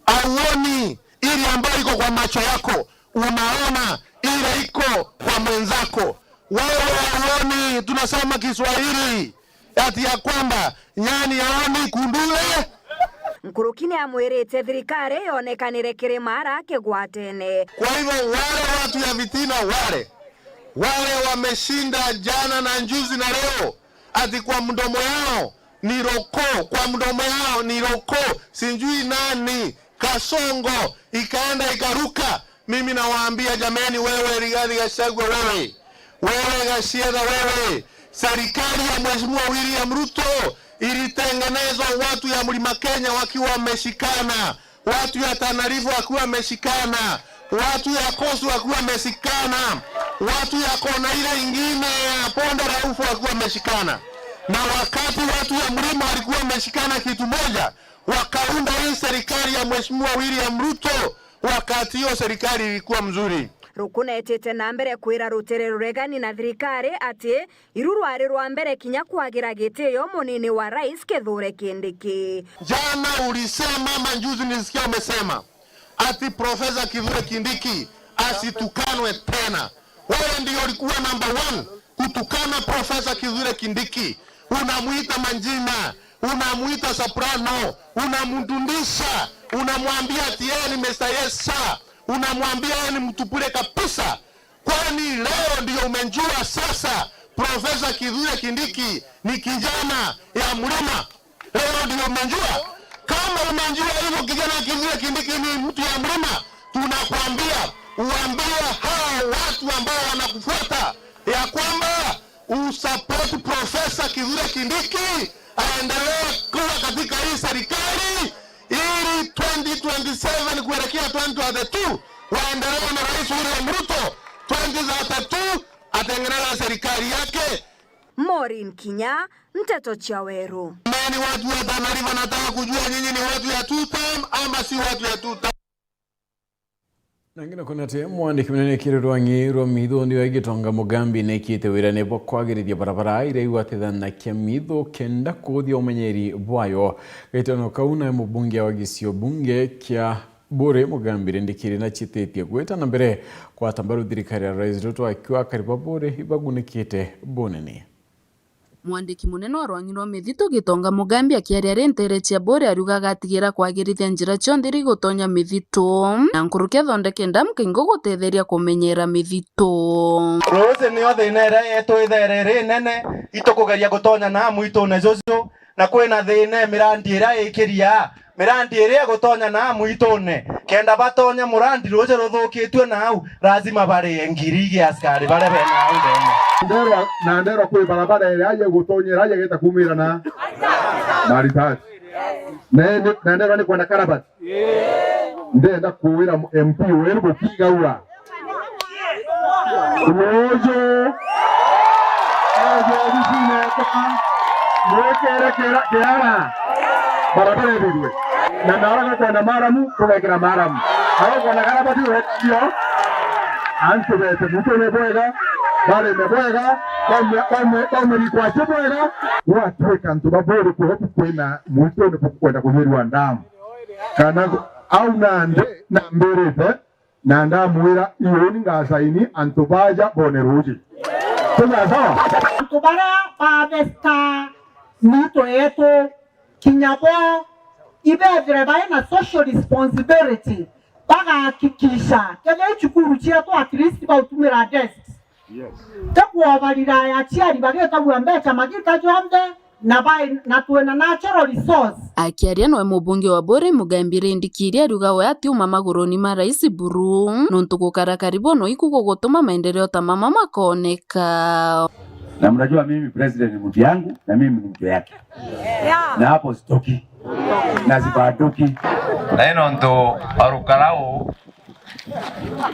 auoni ili ambayo iko kwa macho yako, unaona ile iko kwa mwenzako. Wewe auoni, tunasema Kiswahili ati ya kwamba nyani aoni kundule. Nkurukini amwirite thirikari yonekanire kirimara kigwatene. Kwa hivyo wale watu ya vitina wale wameshinda jana na njuzi na leo, ati kwa mdomo yao ni Roko, kwa mdomo yao ni Roko, sinjui nani Kasongo ikaenda ikaruka. Mimi nawaambia jameni, wewe Rigathi Gachagua, wewe Gachagua, wewe serikali ya Mheshimiwa William Ruto ilitengenezwa watu ya Mlima Kenya wakiwa wameshikana, watu ya Tana River wakiwa wameshikana, watu ya Coast wakiwa wameshikana, watu ya kona ile ingine ya Ponda Raufu wakiwa wameshikana. Na wakati watu ya mlima walikuwa wameshikana kitu moja, wakaunda hii serikali ya Mheshimiwa William Ruto. Wakati hiyo serikali ilikuwa mzuri. Rukuna etete na mbere kwira rutere ruregani na thirikari ati irurwari rwa mbere kinya kwagira gitio munini wa rais Kithure Kindiki. Jana ulisema, manjuzi nisikia umesema ati Profesa Kithure Kindiki asitukanwe tena. Wewe ndio ulikuwa number 1 kutukana Profesa Kithure Kindiki. Unamuita manjina, unamuita soprano, unamundundisha, unamwambia ati yeye ni Messiah, unamwambia yeye ni mtupule kabisa. Kwani leo ndio umejua sasa Profesa Kithure Kindiki ni kijana ya mlima? Leo ndio umejua? Kama umejua hivyo kijana Kithure Kindiki ni mtu ya mlima, tunakwambia uambie hao watu ambao wanakufuata ya kwamba usupport Profesa Kithure Kindiki aendelee kuwa katika hii serikali ili 2027 kuelekea 2032 waendelee na Rais William Ruto 2032 atengeneza serikali yake. Maureen Kinya, Mteto Chaweru. Mimi watu wa Tana River nataka kujua nyinyi ni watu ya 2 term ama si watu ya 2 term. Nangina kuna te mwandiki munene Kirwangi Romitho ni wagitonga mugambi nekite wira nebo kwagiriria barabara ire iwatithana kia mitho kenda kuthia umenyeri bwayo gaitano kauna mubunge wa Gisio bunge kia Bore Mugambi ndikiri na chitetie gweta na mbere kwa tambaru thirikari ya Rais Ruto akiwa karibu Bore ibagunikite bonene. Mwandiki munene wa Rwangi rwa Mithito Gitonga Mugambi akiaria rentere cia Bore arugaga atigira kwagirithia njira cionthe ri gutonya mithito na nkurukia thondeke ndamu kaingo gutetheria kumenyera mithito. Rose ni othe inere yetu itherere nene itukugeria gutonya na muito ne jojo na kwina thine mirandi ira ikiria mirandi ira gutonya na muito ne kenda batonya murandi roje ruthukitwe nau lazima bare ngiri ya askari bare bena au ndene ndero kwe barabara ile aje gutonyera aje geta kumira na maritati na ndero ni kwenda Karabati ndenda kuwira MP weru gukiga ura rojo bisine kwa mwekera kera barabara ibirwe na ndara kwenda Maramu kuwekera Maramu hao kwenda Karabati weyo antu bete mtu nebwega bale mebwega kama kwa chebwega watu kantu babore kwa kwenda muito ne kwenda kuhirwa ndamu kana au nande na mberete na ndamuira iyo ni ngasaini antu baja boneruji tuza sawa Kubara pavesta mito yetu kinyabo ibe adrebaye na social responsibility baga kikisha kele chukuru chetu at least ba utumira desk. Yes. Takuwa balira ya chiari bageta buambecha magika jombe na bai na tuena natural resource. Akiaria no mubunge wa Bore Mugambi rendikiria rugawe ati uma maguroni ma Rais Buru nontu gukara karibu no ikugo gutuma maendeleo tamama makoneka. Na mnajua mimi president ni mtu yangu na mimi ni mtu yake. Na hapo stoki. Na zibaduki. Na ino ndo arukarao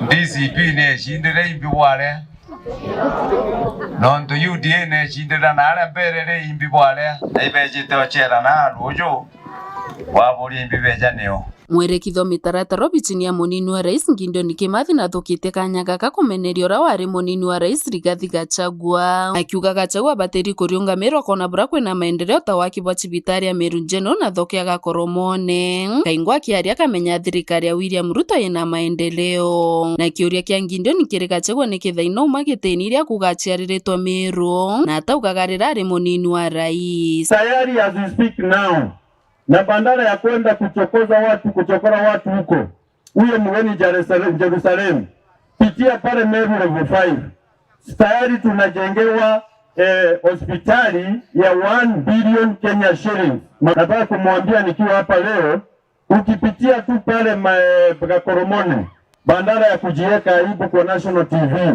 DCP ne shindire imbi wale. Nonto UDA ne shindira na ala berere imbi wale. Na ibejite ochera na rojo. Waburi imbi beja neo. Mwerekitho mitaratara bichinia munini wa Rais Gideon Kimathi na thukite kanyaga kakumenerio ra wari munini wa Rais Rigathi Gachagua akiuga Gachagua bateri kuriunga Meru kona bura kwina maendeleo ta waki bwa cibitari ya Meru General na thokia gakoromone kaingwa kiaria kamenya thirikari ya William Ruto ina maendeleo na kiuria kia Gideon kiri Gachagua ni kithaino umagiteniria kugachiariritwa Meru na ataugagarira ari munini wa Rais tayari as we speak now na bandara ya kwenda kuchokora watu huko huyo mgeni Jerusalem pitia pale Meru level 5 tayari tunajengewa hospitali ya 1 billion Kenya shillings. Nataka kumwambia nikiwa hapa leo ukipitia tu pale Gakoromone bandara ya kujiweka ipo kwa National TV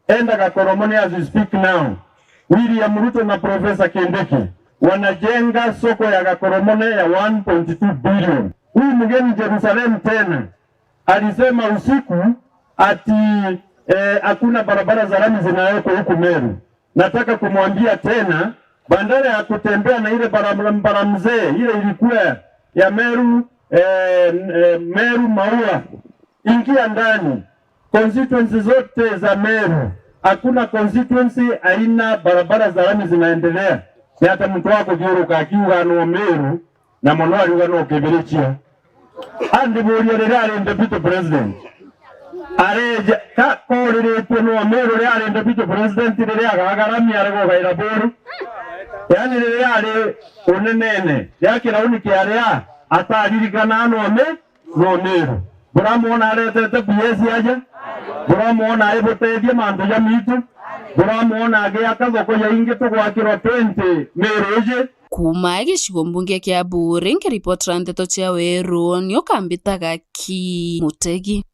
enda Gakoromone as we speak now William Ruto na Profesa Kindiki wanajenga soko ya Gakoromone ya 1.2 billion. Huyu mgeni Jerusalem tena alisema usiku ati hakuna barabara za lami zinawekwa huku Meru. Nataka kumwambia tena bandara ya kutembea na ile barabara mzee ile ilikuwa ya Meru Meru Maua ingia ndani constituency zote za Meru. Hakuna constituency haina barabara za lami zinaendelea. Ni hata mtu wako juru kakiuga no Meru na monwali uga no Kibirichia andi buriya rero deputy president areje ka korire no Meru rero deputy president rero agagarami arego gaira boru yani rero ari unenene yake rauni kiaria ataririkana no Meru buramuona arete BS aje buramuona aiboteithie mandu ya mitu buramuona agiaka thoko ya ingi tugwakirwa 20 Meru kuma gicigo mbunge kia Bure nkiripotera Nteto Chaweru nio kambitaga ki Mutegi.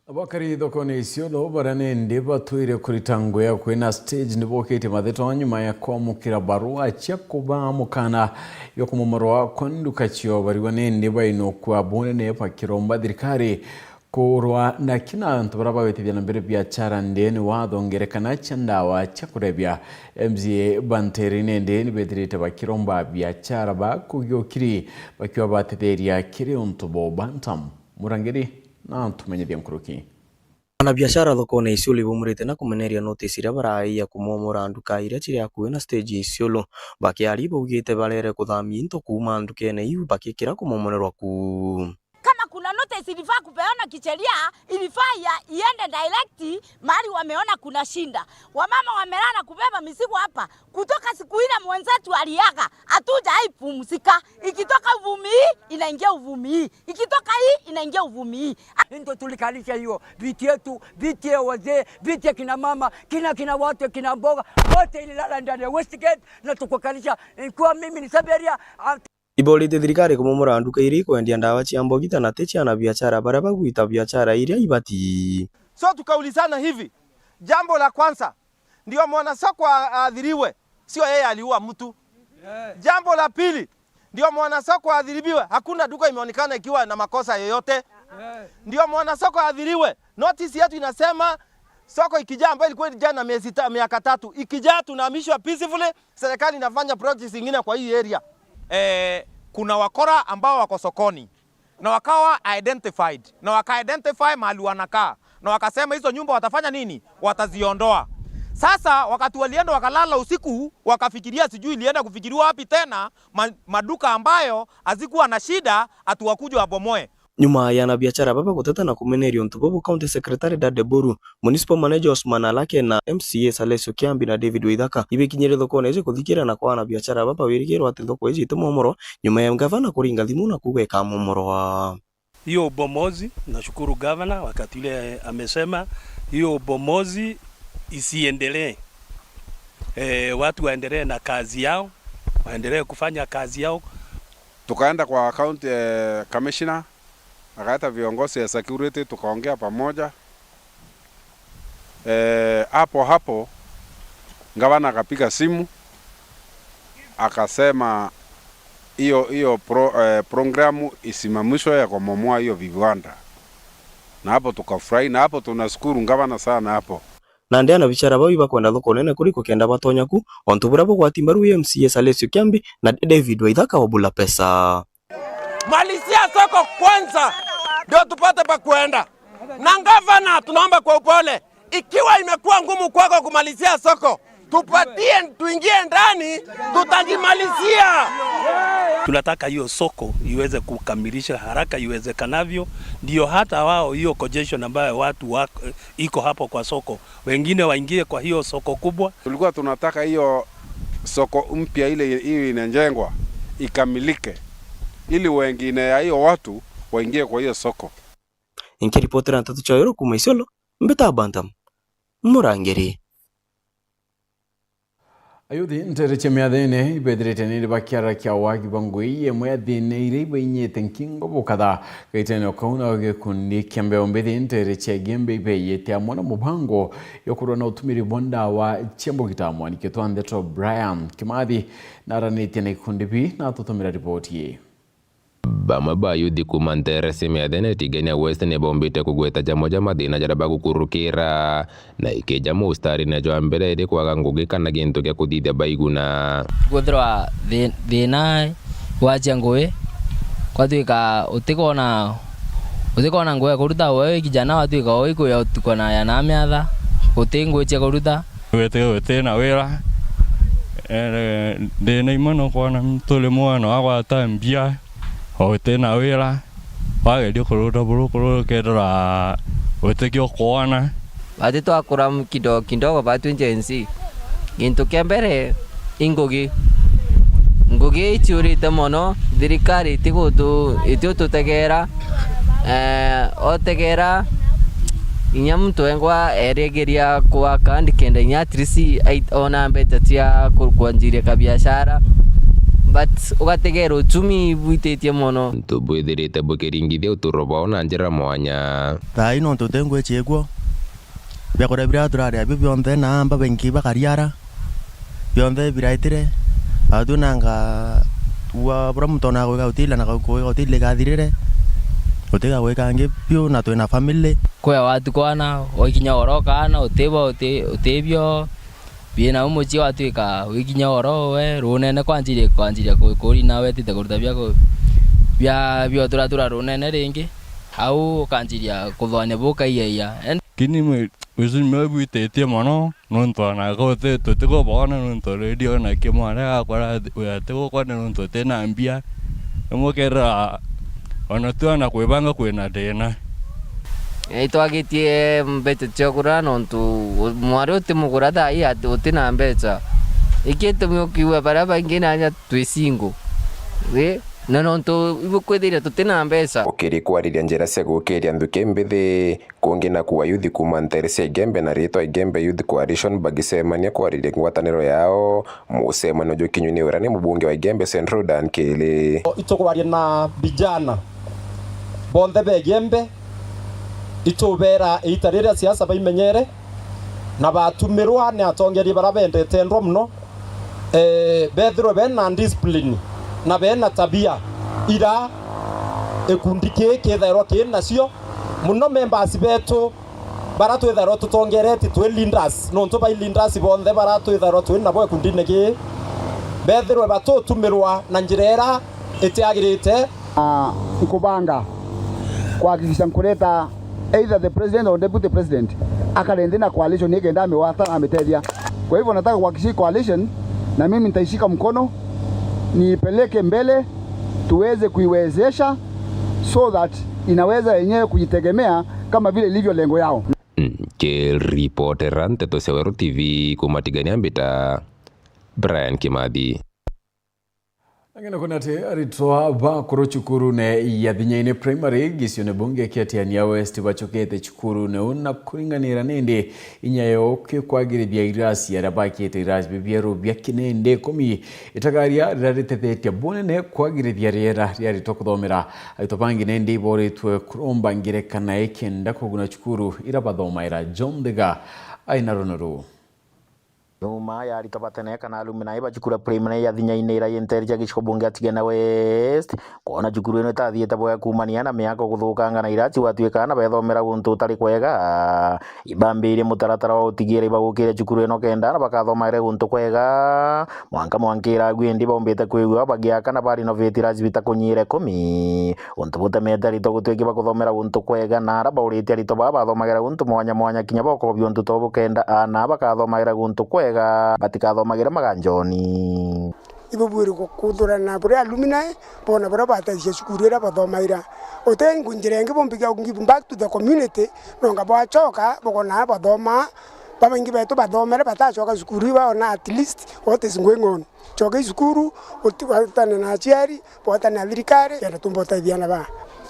Abakari thokoni Isiolo barane ndiba tuire kuritangoya kwena stage nibokete matheto nyuma ya kwamukira barua cia kuba mukana yo kumumorwa kwanduka cio bariwane ndiba ino kwa bone ne pakiromba thirikari kurwa na kina antu baraba wetithia na mbere biashara ndeni wathongerekana cia ndawa cia kurebia MCA Banterine ndeni bethirite bakiromba biashara bakugiokiri bakiwa batetheria kiri untubo bantam murangeri na tumenyethia nkuruki ana biashara thokoni Isiolo ibumurite na kumeneria notice iria baraiya kumomora nduka iria ciri hakuhi na stage Isiolo bakiari baugite barere kuthamia into kuma ndukene iu bakikira kumomonerwa ku kama kuna notice ilifaa kupeana kisheria, ilifaa iende direct mahali wameona kuna shinda. Wamama wamelala kubeba mizigo hapa kutoka siku ile mwenzetu aliaga, hatuja haipumzika. Ikitoka uvumi hii inaingia uvumi hii, ikitoka hii inaingia uvumi hii. Ndio tulikalisha hiyo viti yetu, viti ya wazee, viti ya kina mama, kina wote, kina mboga wote ililala ndani ya Westgate na tukakalisha. Kwa mimi ni Saberia ibolite thirikari kumomora nduka iri kwendia ndawa cia mbogita na techa na biashara baraba kuita biashara iria ibati. So tukaulizana hivi, jambo la kwanza ndio mwanasoko aadhiriwe, sio yeye aliua mtu. Jambo la pili ndio mwanasoko aadhiriwe, hakuna duka imeonekana ikiwa na makosa yoyote. Ndio mwanasoko aadhiriwe. Notice yetu inasema soko ikijaa ambayo ilikuwa jana miaka 3 ikijaa tunahamishwa peacefully, serikali inafanya projects zingine kwa hii area. Kuna wakora ambao wako sokoni na wakawa identified na waka-identify mahali wanakaa na wakasema hizo nyumba watafanya nini? Wataziondoa. Sasa wakati walienda wakalala usiku wakafikiria sijui ilienda kufikiriwa wapi tena maduka ambayo hazikuwa na shida atuwakuja wabomoe. Nyuma ya na biashara baba kuteta na kumenerio Ntubobo County Secretary Dade Boru, Municipal Manager Osman Alake na MCA Saleso Kiambi na David Waithaka ibikinyire thoko neze kuthikira na kwa na biashara baba wirigirwa ati thoko ici tumomoro nyuma ya gavana kuringa thimu na kugweka momoro wa hiyo ubomozi. Nashukuru gavana wakati ile amesema hiyo ubomozi isiendelee, watu waendelee na kazi yao, waendelee kufanya kazi yao. Tukaenda kwa county commissioner akaita viongozi ya security tukaongea pamoja. Hapo gavana akapiga simu akasema hiyo programu isimamishwe ya kumomoa hiyo viwanda, na hapo tukafurahi, na hapo tunashukuru gavana sana hapo. na ndia na biashara bao ibakwenda thoko nene kuriko kenda batonya ku ontu burabo kwa timbaru MCA Saleso Kiambi na David Waithaka wabula pesa. Malizia soko kwanza ndio tupate pa kuenda. Na gavana tunaomba kwa upole, ikiwa imekuwa ngumu kwako kumalizia soko, tupatie tuingie ndani tutajimalizia. Tunataka hiyo soko iweze kukamilisha haraka iwezekanavyo, ndio hata wao hiyo congestion ambayo watu iko hapo kwa soko wengine waingie kwa hiyo soko kubwa. Tulikuwa tunataka hiyo soko mpya ile hiyo inajengwa ikamilike ili wengine ya hiyo watu waingie kwa hiyo soko. Inkiripotera ntatu cha Yoro kuma Isiolo mbeta bantam murangeri ayuthi ntereche miathene ibethirite ni bakiara kia wagi bangui yemwe athine ire ibenyete nkingo bukatha gaitene kauna gikundi kiambeo mbethi ntereche gembe ibeyete amona mubango yokurwa na utumiri bonda wa chembo gitamwa niketwa Ndetro Brian Kimathi naranite na ikundi bi na tutumira ripoti ye bamwe ba yuthi kuma nterese miathene tigenia west ne bombite kugweta jamoja mathina jaraba gukurukira na ikeja mustari na jwa mbere iri kwaga ngugi kana gintu gya kuthithia baiguna guthirwa thina wacha ngui kwatuika utikona ngui kuruta wewe kijana watuika oiko ya utikona ya na miatha utingwe che kuruta wete na wera ndina imano kwana mtole mwana agwata mbia hote na wera wagerio kuruda buru kedra utekio kwana bati to akura kidogo batu njensi gintu kembere ingogi churi temono dirikari tigutu itio tutegera otegera inyamtu engwa eregeria kwa kandi kenda nya trisi ona mbeta tia kuanjiria ka biashara but ugategera uchumi buitetie mono tubwithirite bukiringithia uturobo na njira mwanya thai no tutengwe chegwo byakora bira turare byonthe na amba bengi bakariara byonthe biraitire atunanga wa bromtona go gautila na go gautile gathirire utega wekange pio na twena family kwa watu kwana okinya oroka na utebyo biena umuchi watuika wikinya oro we runene kwanjirie kuri nawe tite kuruta bya tura runene ringi au kanjiria kuthone buka iya kini mwe buitetie mono nontwana gote tutiko bona nonto radio na kimwana akora uyatiko kwana nonto tena mbia mokera ona tuana kwebanga kwena dena itwagitie mbete chokura nonto mwari utimugura thai ati utina mbecha ikite myokiwa baraba ingine anya twisingo we na nonto ibukwithira tutina mbecha ukiri kwariria njira cia gukiria nthuki mbithi kungi na kuwa yuthi kuma nterese Igembe na ritwa Igembe Youth Coalition bagisemania kwariria ngwataniro yao musemano jukinyuni urani mubunge wa Igembe Central Dan Kele itokwaria na vijana bonthe be Igembe itubera itarira siasa baimenyere na batumirwa ni atongeri barabendete ndro muno bethiro bena discipline na bena tabia ira ekundike kethairwo kinacio muno members betu baratwithairwo tutongereti twe leaders no nto bai leaders bonthe baratwithairwo twe nabo ekundine ki bethiro batutumirwa na njirera itiagirite ikubanga kuhakikisha kuleta either the president or deputy president akarende na coalition igenda amewata ametethia. Kwa hivyo nataka kuhakikisha coalition na mimi nitaishika mkono niipeleke mbele tuweze kuiwezesha so that inaweza yenyewe kujitegemea kama vile ilivyo lengo yao. Reporter Nteto Sewero TV kumatigania mbita Brian Kimathi. Ngena kunate aritwa ba kuro chukuru ne yathinyaine primary gisione bunge kiatiania West bachokete chukuru ne una kuringanira nende inyayo ke kwagirithia irasi arabakete irasi bibiero byakinende komi itagaria raritethetia bonene kwagirithia riera riari tokuthomera aitobangi nende iboretwe kuromba ngirekana ekenda kuguna chukuru irabathoma ira John Dega aina ronoru Numa ya ritobatene kana alumni bachukura primary ya thinyaine ira yenteria giciko bunge atigena West kona chukuru ino tathiete boya kumania na miako guthukanga na irachi watuika na bethomera guntu tari kwega ibambire mutaratara wa utigira ibagukire chukuru ino kenda na bakathoma ire guntu kwega mwankira gwendi bombete kwigwa bagiaka na bari novate razi bitakunyire 10 untu butemete rito gutwiki bakuthomera guntu kwega na araba urite rito baba thomagera guntu mwanya kinya boko byontu to bukenda ana bakathomagera guntu kwega batikathomagera maganjoni ibubwiri kuthura na bure alumni bona bora batathia cukuru ira bathomaira utengu njirenge bombiga give back to the community nonga bachoka bokona bathoma babangi betu bathomera batachoka cukuru baona at least what is going on choka cukuru utana na chiari botana na thirikari ya tumbotethia na ba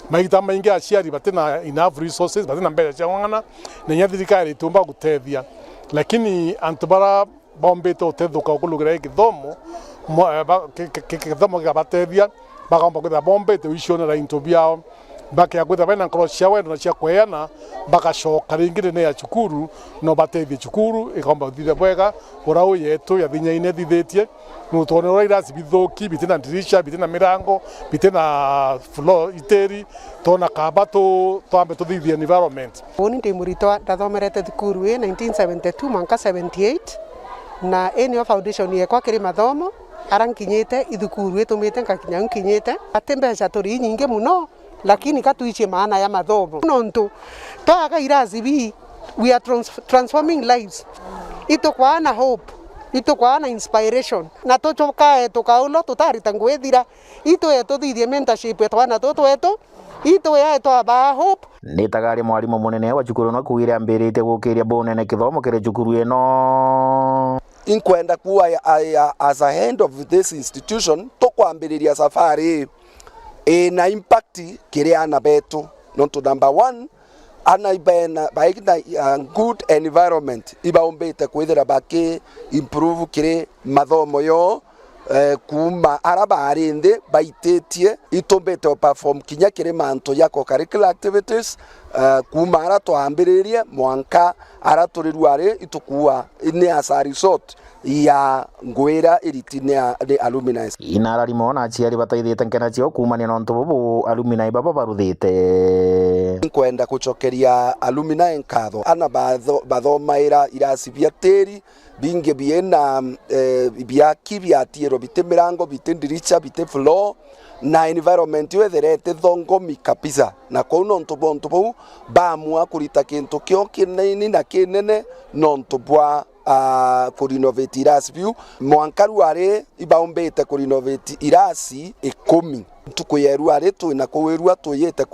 maita maingi aciari batena enough resources batena mbele cia ngana na thirikari tumba gutethia lakini antubara bombete uthethuka ukulugira githomo githomo gigabatethia bagomba kwitha bombete wicionera into biao bakia kwitha bena nkoro cia wendo na cia kweana bagacoka ringi ne ya cukuru no batethie cukuru igomba thithe bwega urau yetu ya thinyaine thithitie nutone ura irasi bithuki bitina dirisha bitina mirango bitina floor iteri tona kabato twambe tuthithie environment oni ndimurito ndathomerete thukuru 1972 mwanka 78 na enio foundation yekwa kiri mathomo arankinyite ithukuru etumite ngakinya nkinyite atembeca turi nyingi muno lakini katuiche maana ya mathomo nontu twaga irasi bi we are transforming lives itokwana hope itokwana inspiration na tochoka tukaulo tutarita ngwethira ito tuthithie mentorship twana tutwetu ito ya twaba hope nitagari mwarimu munene wa cukuru no kugira ambirite gukiria bonene kithomo kire cukuru eno inkwenda kuwa as a hand of this institution tokwambiriria safari na impact kire ana betu nonto number 1 ana ibena baigina good environment ibaombete kwithira baki improve kire mathomo yo kuma araba arinde baitetie itombete perform kinya kire manto ya co-curricular activities kuma ara twambiririe mwanka ara turirware itukua ni asa resort ya ngwira iritine ya alumni inarari mona aciari bataithite nkena cio kumania na ntu bubu alumni baba baruthite kwenda kuchokeria alumni nkatho ana bathomaira irasi bia teri binge biena bia kibia tiero bite mirango bite ndiricha bite floor na environment wetherete thongomi kabisa na kou nontu bontu bau bamua kurita kintu kio kinini na kinene nontu bwa kurinovate irasi biu mwankaru are ibaumbete kurinovate irasi 10 tukuyeru are tu na kuwerua tuyete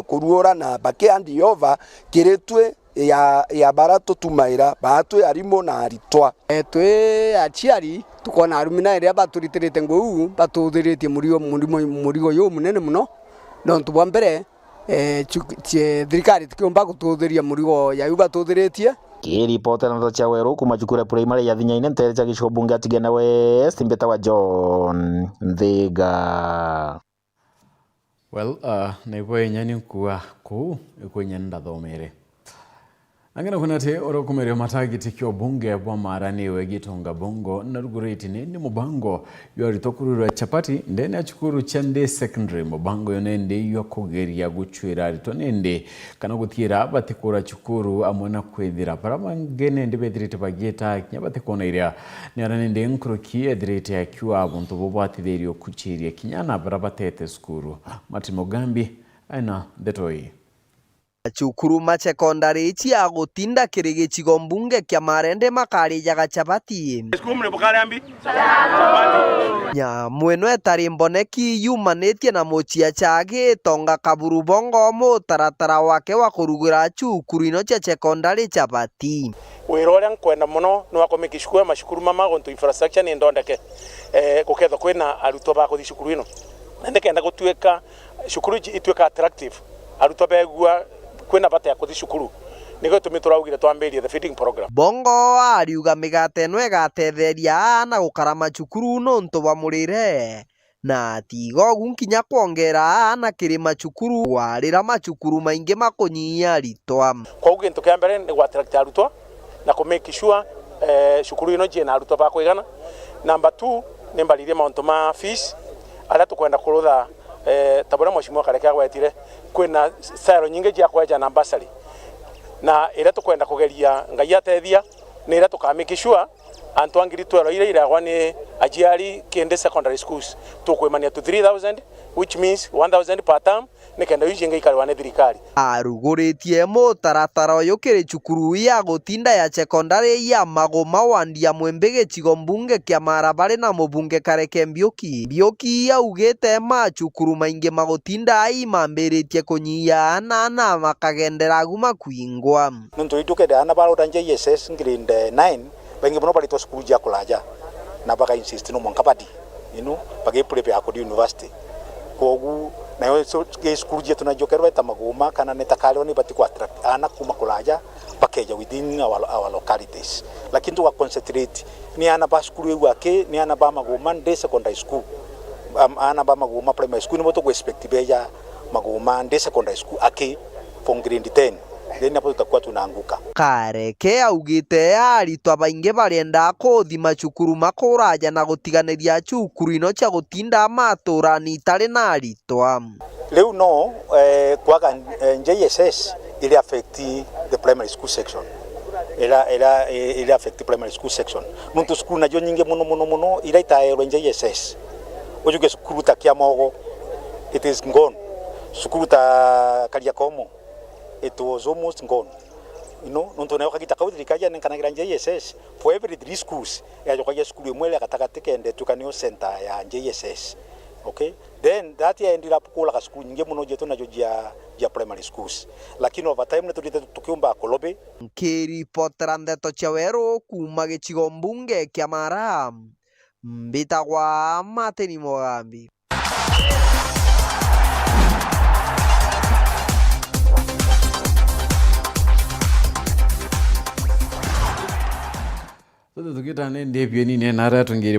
kuruora na bake andi over kiretwe ya barato tumaira batu arimo na aritwa twe achiari tukona arumina iria baturitirite nguu batuthiritie murigo yo munene muno nontu bwa mbere thirikari tikiomba gututhiria murigo ya yuba tuthiritie kiripota na ndo cha weru kuma Chukura primary ya Thinyaine ntere cha Gicigo bunge atigena West mbeta wa John Thiga. Well, naiwe nyani kuwa kuu kwenye ndathomere angena kunate orokumerio matagiti kyo bunge bwa marani wegitonga bongo na ruguriti ni mubango yori tokurura chapati ndene achukuru chande secondary mubango yonende yokogeria guchwira rito nende kana gutira batikura chukuru amona kwethira parama ngene ndibethirite bageta nyabatikona iria ni aranende nkroki edrete akwa buntu bobatitherio kuchiria kinyana barabatete skuru Martin Mugambi aina detoi Chukuru machekondari chia gutinda kiri Gicigo mbunge kia marende makari jaga chapati mweno etari mboneki yumanetie na mochia chage tonga kaburu bongo mutaratara wake wa kurugura chukuru ino chia chekondari chapati wiro ria nkwenda muno ni wakomikishukua mashukuru mama gontu infrastructure ni ndondeke guketho kwina arutwo ba kuthi cukuru ino ndekenda gutweka cukuru itweka attractive arutwo begua kwena bata ya kuthi cukuru nigo tumituraugire twambirie the feeding program bongo ariuga migate no igatetheria na gukarama cukuru nontu bamurire na tigo gunkinya kuongera na kirima cukuru warira macukuru maingi makunyia ritwa kwa ugintu kia mbere ni attract arutwo na ku make sure cukuru ino jena arutwo ba kuigana. Number 2 ni mbaririe mauntu ma fees ala tukwenda kurutha tabura mwashimwa kareka gwetire kwina sero nyinge jia kweja na basari na ira tukwenda kugeria ngai atethia ni ira tukamikishwa antu angiri twero ira iragwa ni ajiari kende secondary schools tukwimania to 3000 which means 1000 per term ni kenda yinge ikarwa ni thirikari aruguritie mutaratara uyu kiri cukuru ya gutinda ya secondary ya Magoma wandia Mwembe Gicigo mbunge kia Marabare na mubunge Kareke Mbiuki augite macukuru maingi magutinda ai mambiritie kunyia na makagendera guma kuingwa nuntu itukede ana baroda JSS grade 9 bengi bono balito skulu ja kulaja na baka insist no monkapati bagi prepare ku university kogu na yo skulu je tunajokerwa ta Magoma kana netakalo ni bati ku attract ana kuma kulaja pakeja within our localities lakini tu concentrate ni ana ba skulu wake ni ana ba Magoma de secondary school ana ba Magoma primary school ni moto ku expect beja Magoma de secondary school ake from grade 10 then hapo tutakuwa tunaanguka. Kareke augite aritwa baingi barenda kuthima cukuru makuraja na gutiganiria cukuru ino cia gutinda maturani itari na aritwa leo no kwaga JSS ili affect the primary school section ili affect primary school section muntu school najo nyingi muno ila itaero JSS ojuge school ta Kiamogo it is gone school ta Kariakomo it was almost gone. Nuntu nayo kakita kaudhirikaja nenkanagira JSS for every 3 schools ya jokaja school mwele akatakatike ende tukanio center ya JSS. Okay, then that ya endira kula ka school nyingi muno jetu na ya primary schools lakini over time netulite tukiumba Kolobe kiri potera ndeto chaweru kuma Gicigo mbunge kia Mara mbitagwa Martin Mugambi. Tukitane ndiye pia nini nara tungiri